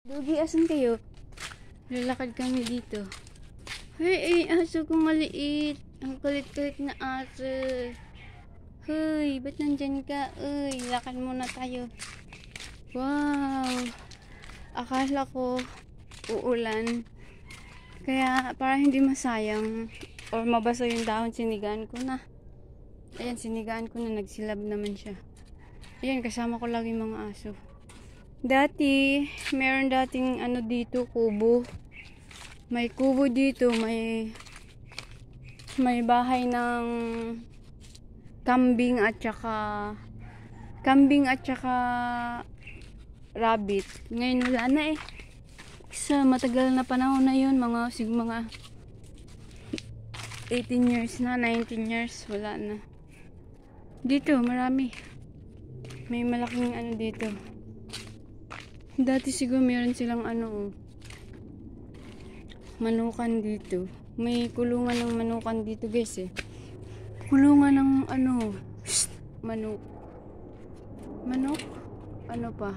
Dugi, asan kayo? Lalakad kami dito. Hey, aso kong maliit. Ang kulit-kulit na aso. Hoy, ba't nandyan ka? Uy, lakad muna tayo. Wow. Akala ko uulan. Kaya para hindi masayang or mabasa yung dahon, sinigaan ko na. Ayan, sinigaan ko na. Nagsilab naman siya. Ayan, kasama ko lagi mga aso. Dati, meron dating ano dito, kubo. May kubo dito, may bahay ng kambing at saka rabbit. Ngayon wala na eh. Sa matagal na panahon na yun, mga 18 years na, 19 years, wala na. Dito, marami. May malaking ano dito. Dati siguro meron silang ano, manukan dito. May kulungan ng manukan dito guys eh. Kulungan ng ano, manok. Manok? Ano pa?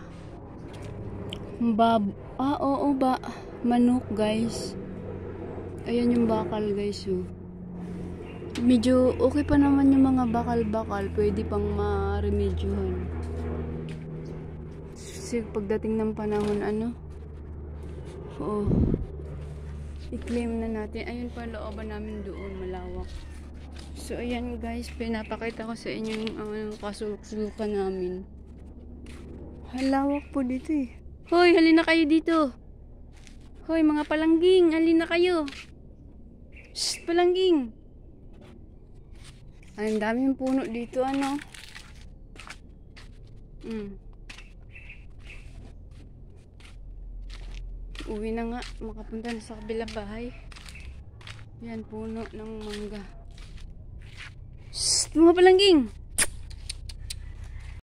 Oo ba? Manok guys. Ayan yung bakal guys oh. Medyo okay pa naman yung mga bakal-bakal. Pwede pang ma-remedyohan. Kasi pagdating ng panahon ano, oo, i-claim na natin. Ayun pa looban namin doon, malawak. So ayan guys, pinapakita ko sa inyo yung kasuluk-sulukan namin. Halawak po dito eh. Hoy, halina kayo dito. Hoy mga palangging, halina kayo. Shh, palangging. Ay, ang daming puno dito ano. Uwi na nga, makapunta na sa kabilang bahay. Yan, puno ng mangga. Shhh, mga palangging!